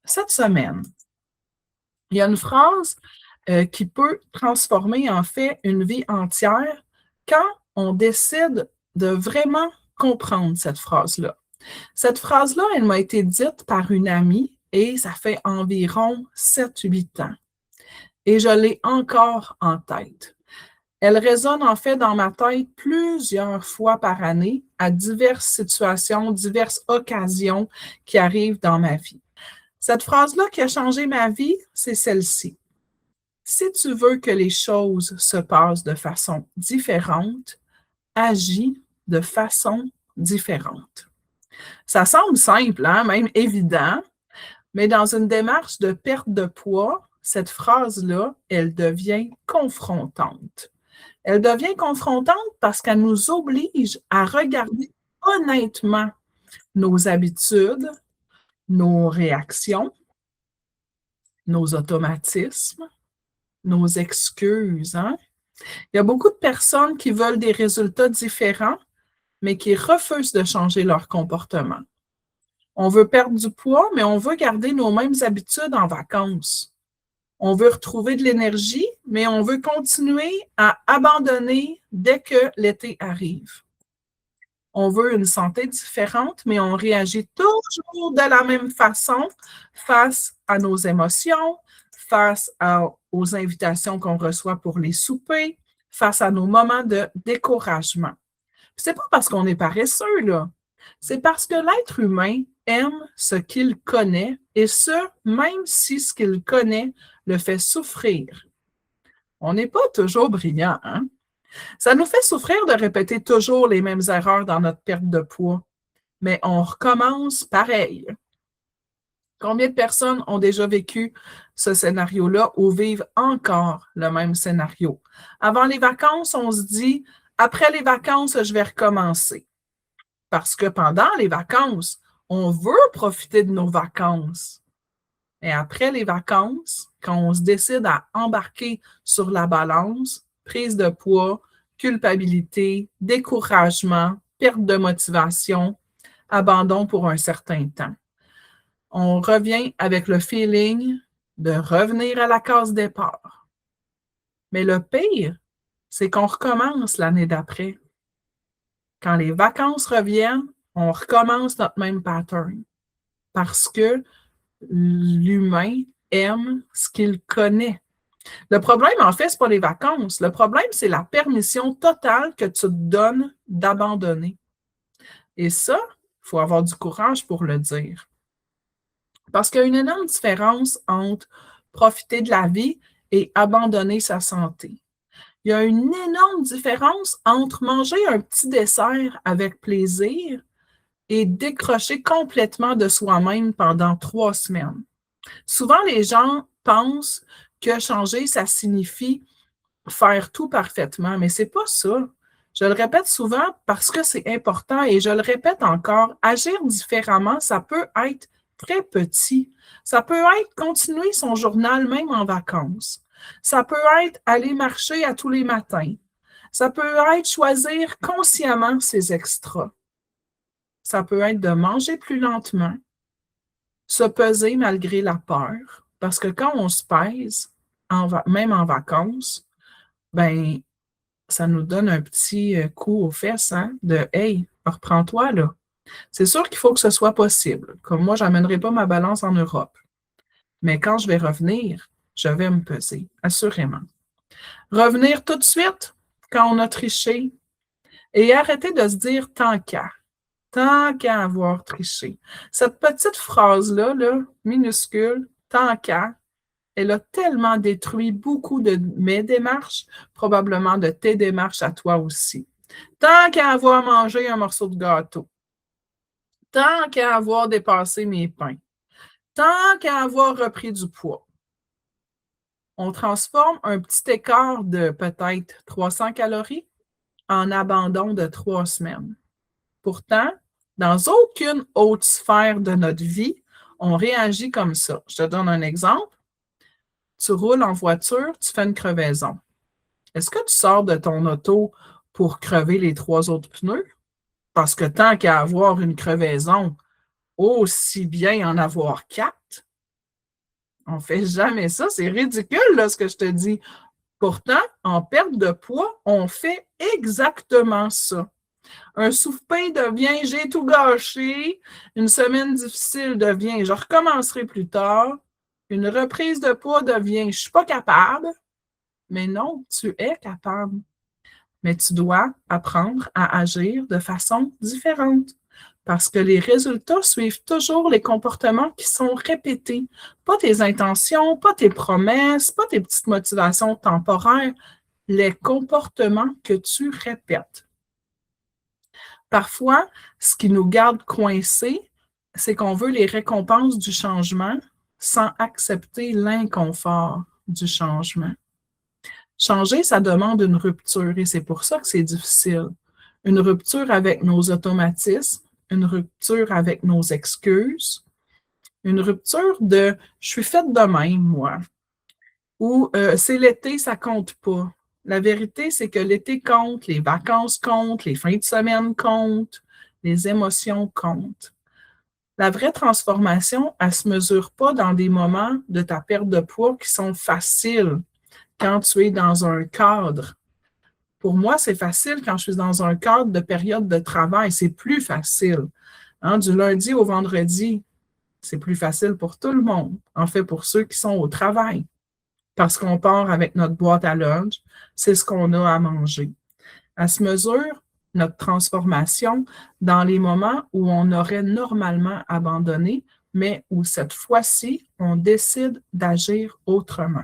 Cette semaine, il y a une phrase qui peut transformer en fait une vie entière quand on décide de vraiment comprendre cette phrase-là. Cette phrase-là, elle m'a été dite par une amie et ça fait environ 7-8 ans. Et je l'ai encore en tête. Elle résonne en fait dans ma tête plusieurs fois par année à diverses situations, diverses occasions qui arrivent dans ma vie. Cette phrase-là qui a changé ma vie, c'est celle-ci. Si tu veux que les choses se passent de façon différente, agis de façon différente. Ça semble simple, hein, même évident, mais dans une démarche de perte de poids, cette phrase-là, elle devient confrontante. Elle devient confrontante parce qu'elle nous oblige à regarder honnêtement nos habitudes, nos réactions, nos automatismes, nos excuses. Hein? Il y a beaucoup de personnes qui veulent des résultats différents, mais qui refusent de changer leur comportement. On veut perdre du poids, mais on veut garder nos mêmes habitudes en vacances. On veut retrouver de l'énergie, mais on veut continuer à abandonner dès que l'été arrive. On veut une santé différente, mais on réagit toujours de la même façon face à nos émotions, face aux invitations qu'on reçoit pour les soupers, face à nos moments de découragement. C'est pas parce qu'on est paresseux, là. C'est parce que l'être humain aime ce qu'il connaît et ce, même si ce qu'il connaît le fait souffrir. On n'est pas toujours brillant, hein? Ça nous fait souffrir de répéter toujours les mêmes erreurs dans notre perte de poids, mais on recommence pareil. Combien de personnes ont déjà vécu ce scénario-là ou vivent encore le même scénario? Avant les vacances, on se dit, après les vacances, je vais recommencer. Parce que pendant les vacances, on veut profiter de nos vacances. Et après les vacances, quand on se décide à embarquer sur la balance, prise de poids, culpabilité, découragement, perte de motivation, abandon pour un certain temps. On revient avec le feeling de revenir à la case départ. Mais le pire, c'est qu'on recommence l'année d'après. Quand les vacances reviennent, on recommence notre même pattern. Parce que l'humain aime ce qu'il connaît. Le problème, en fait, ce n'est pas les vacances. Le problème, c'est la permission totale que tu te donnes d'abandonner. Et ça, il faut avoir du courage pour le dire. Parce qu'il y a une énorme différence entre profiter de la vie et abandonner sa santé. Il y a une énorme différence entre manger un petit dessert avec plaisir et décrocher complètement de soi-même pendant 3 semaines. Souvent, les gens pensent que changer, ça signifie faire tout parfaitement, mais c'est pas ça. Je le répète souvent parce que c'est important et je le répète encore, agir différemment, ça peut être très petit. Ça peut être continuer son journal même en vacances. Ça peut être aller marcher à tous les matins. Ça peut être choisir consciemment ses extras. Ça peut être de manger plus lentement, se peser malgré la peur, parce que quand on se pèse, même en vacances, ben ça nous donne un petit coup aux fesses, hein, de Hey, reprends-toi là. C'est sûr qu'il faut que ce soit possible. Comme moi, je n'amènerai pas ma balance en Europe. Mais quand je vais revenir, je vais me peser, assurément. Revenir tout de suite quand on a triché et arrêter de se dire tant qu'à avoir triché. Cette petite phrase-là, là, minuscule, tant qu'à, elle a tellement détruit beaucoup de mes démarches, probablement de tes démarches à toi aussi. Tant qu'à avoir mangé un morceau de gâteau, tant qu'à avoir dépassé mes pains, tant qu'à avoir repris du poids. On transforme un petit écart de peut-être 300 calories en abandon de 3 semaines. Pourtant, dans aucune autre sphère de notre vie, on réagit comme ça. Je te donne un exemple. Tu roules en voiture, tu fais une crevaison. Est-ce que tu sors de ton auto pour crever les 3 autres pneus? Parce que tant qu'à avoir une crevaison, aussi bien en avoir 4. On ne fait jamais ça. C'est ridicule, là, ce que je te dis. Pourtant, en perte de poids, on fait exactement ça. Un souffle-pain devient j'ai tout gâché. Une semaine difficile devient je recommencerai plus tard. Une reprise de poids devient je ne suis pas capable. Mais non, tu es capable. Mais tu dois apprendre à agir de façon différente. Parce que les résultats suivent toujours les comportements qui sont répétés. Pas tes intentions, pas tes promesses, pas tes petites motivations temporaires, les comportements que tu répètes. Parfois, ce qui nous garde coincés, c'est qu'on veut les récompenses du changement sans accepter l'inconfort du changement. Changer, ça demande une rupture et c'est pour ça que c'est difficile. Une rupture avec nos automatismes, une rupture avec nos excuses, une rupture de je suis faite de même, moi, ou c'est l'été, ça compte pas. La vérité, c'est que l'été compte, les vacances comptent, les fins de semaine comptent, les émotions comptent. La vraie transformation, elle ne se mesure pas dans des moments de ta perte de poids qui sont faciles quand tu es dans un cadre. Pour moi, c'est facile quand je suis dans un cadre de période de travail. C'est plus facile. Hein, du lundi au vendredi, c'est plus facile pour tout le monde. En fait, pour ceux qui sont au travail. Parce qu'on part avec notre boîte à lunch, c'est ce qu'on a à manger. Elle se mesure, notre transformation, dans les moments où on aurait normalement abandonné, mais où cette fois-ci, on décide d'agir autrement.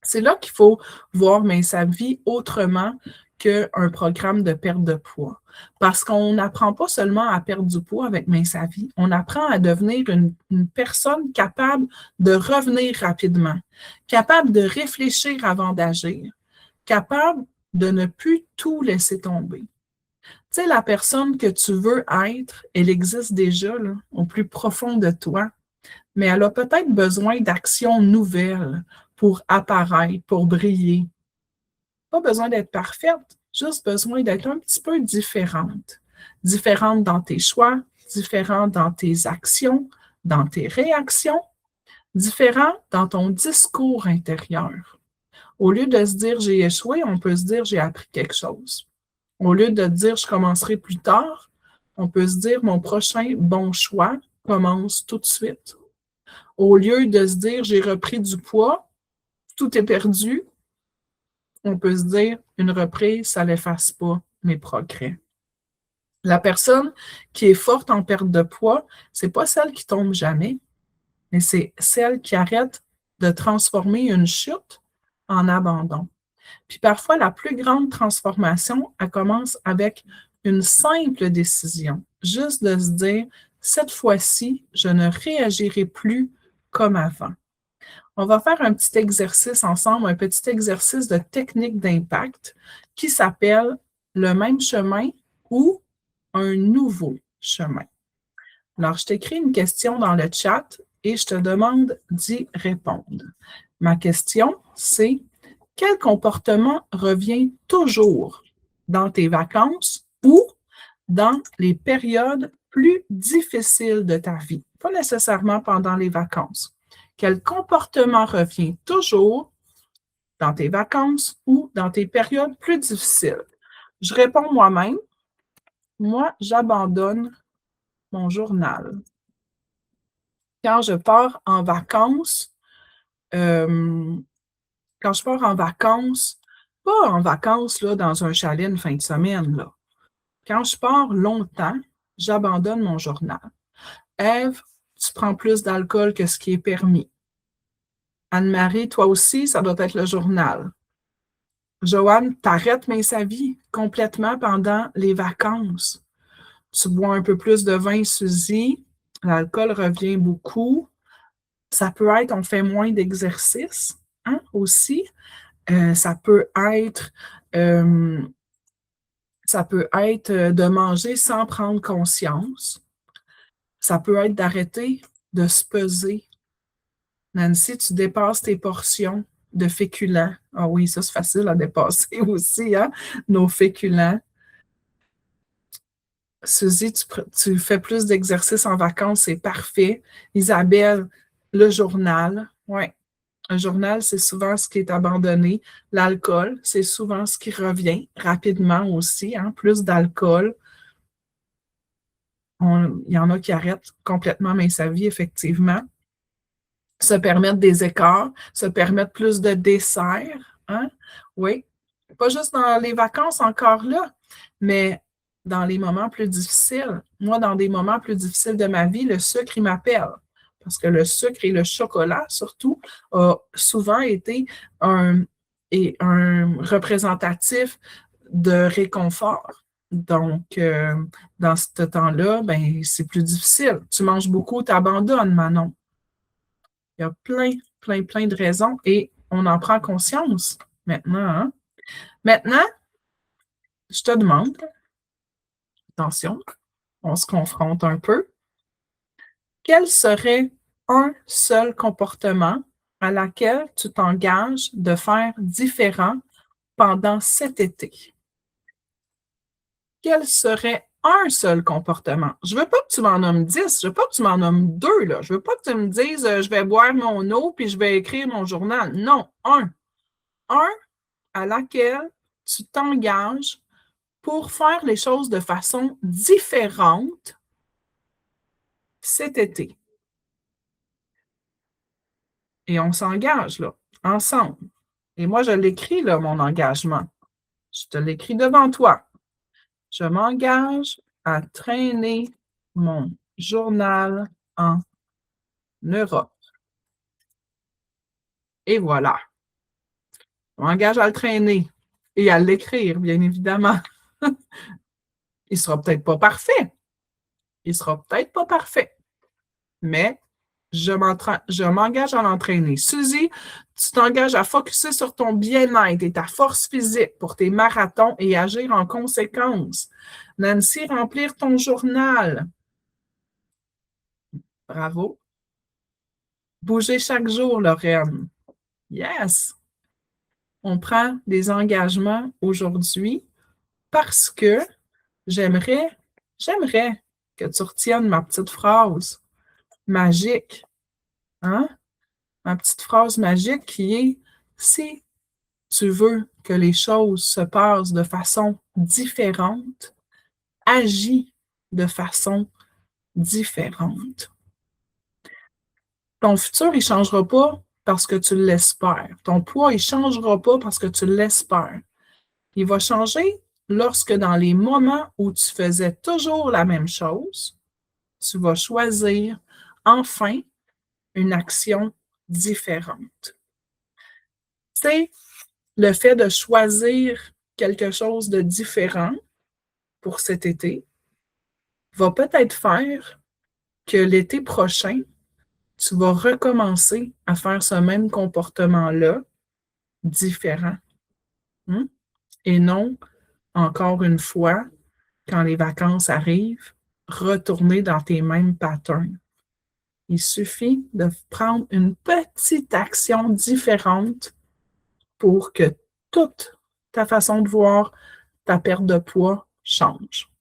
C'est là qu'il faut voir sa vie autrement qu'un programme de perte de poids. Parce qu'on n'apprend pas seulement à perdre du poids avec Mince à vie, on apprend à devenir une personne capable de revenir rapidement, capable de réfléchir avant d'agir, capable de ne plus tout laisser tomber. Tu sais, la personne que tu veux être, elle existe déjà là, au plus profond de toi, mais elle a peut-être besoin d'actions nouvelles pour apparaître, pour briller. Pas besoin d'être parfaite, juste besoin d'être un petit peu différente. Différente dans tes choix, différente dans tes actions, dans tes réactions, différente dans ton discours intérieur. Au lieu de se dire j'ai échoué, on peut se dire j'ai appris quelque chose. Au lieu de dire je commencerai plus tard, on peut se dire mon prochain bon choix commence tout de suite. Au lieu de se dire j'ai repris du poids, tout est perdu, on peut se dire une reprise, ça n'efface pas mes progrès. La personne qui est forte en perte de poids, c'est pas celle qui tombe jamais, mais c'est celle qui arrête de transformer une chute en abandon. Puis parfois, la plus grande transformation, elle commence avec une simple décision, juste de se dire, cette fois-ci, je ne réagirai plus comme avant. On va faire un petit exercice ensemble, un petit exercice de technique d'impact qui s'appelle le même chemin ou un nouveau chemin. Alors, je t'écris une question dans le chat et je te demande d'y répondre. Ma question, c'est quel comportement revient toujours dans tes vacances ou dans les périodes plus difficiles de ta vie? Pas nécessairement pendant les vacances. Quel comportement revient toujours dans tes vacances ou dans tes périodes plus difficiles? Je réponds moi-même. Moi, j'abandonne mon journal. Quand je pars en vacances, euh, quand je pars en vacances, pas en vacances là, dans un chalet une fin de semaine, là. Quand je pars longtemps, j'abandonne mon journal. Ève, tu prends plus d'alcool que ce qui est permis. Anne-Marie, toi aussi, ça doit être le journal. Joanne, t'arrêtes sa vie complètement pendant les vacances. Tu bois un peu plus de vin, Suzy. L'alcool revient beaucoup. Ça peut être, on fait moins d'exercice aussi. Ça peut être de manger sans prendre conscience. Ça peut être d'arrêter de se peser. Nancy, tu dépasses tes portions de féculents. Ah oui, ça, c'est facile à dépasser aussi, nos féculents. Suzy, tu fais plus d'exercices en vacances, c'est parfait. Isabelle, Le journal, ouais. Un journal, c'est souvent ce qui est abandonné. L'alcool, c'est souvent ce qui revient rapidement aussi, hein, plus d'alcool. Il y en a qui arrêtent complètement mais sa vie, effectivement. Se permettre des écarts, se permettre plus de desserts, hein? Oui. Pas juste dans les vacances encore là, mais dans les moments plus difficiles. Moi, dans des moments plus difficiles de ma vie, le sucre, il m'appelle. Parce que le sucre et le chocolat, surtout, a souvent été un, un représentatif de réconfort. Donc, dans ce temps-là, ben, c'est plus difficile. Tu manges beaucoup, tu abandonnes, Manon. Il y a plein de raisons et on en prend conscience maintenant. Hein? Maintenant, je te demande, attention, on se confronte un peu. Quel serait un seul comportement à laquelle tu t'engages de faire différent pendant cet été? Quel serait un seul comportement? Je ne veux pas que tu m'en nommes 10, je ne veux pas que tu m'en nommes 2, là. Je ne veux pas que tu me dises je vais boire mon eau puis je vais écrire mon journal. Non, un. Un à laquelle tu t'engages pour faire les choses de façon différente cet été. Et on s'engage, là, ensemble. Et moi, je l'écris, là, mon engagement. Je te l'écris devant toi. Je m'engage à traîner mon journal en Europe. Et voilà. Je m'engage à le traîner et à l'écrire, bien évidemment. Il ne sera peut-être pas parfait. Il ne sera peut-être pas parfait. Mais je m'engage à l'entraîner. Suzy, tu t'engages à focuser sur ton bien-être et ta force physique pour tes marathons et agir en conséquence. Nancy, remplir ton journal. Bravo. Bouger chaque jour, Lorraine. Yes. On prend des engagements aujourd'hui parce que j'aimerais, j'aimerais que tu retiennes ma petite phrase magique. Hein? Ma petite phrase magique qui est si tu veux que les choses se passent de façon différente, agis de façon différente. Ton futur, il ne changera pas parce que tu l'espères. Ton poids, il ne changera pas parce que tu l'espères. Il va changer lorsque dans les moments où tu faisais toujours la même chose, tu vas choisir enfin une action différente. C'est le fait de choisir quelque chose de différent pour cet été va peut-être faire que l'été prochain, tu vas recommencer à faire ce même comportement-là différent. Hein? Et non, encore une fois, quand les vacances arrivent, retourner dans tes mêmes patterns. Il suffit de prendre une petite action différente pour que toute ta façon de voir ta perte de poids change.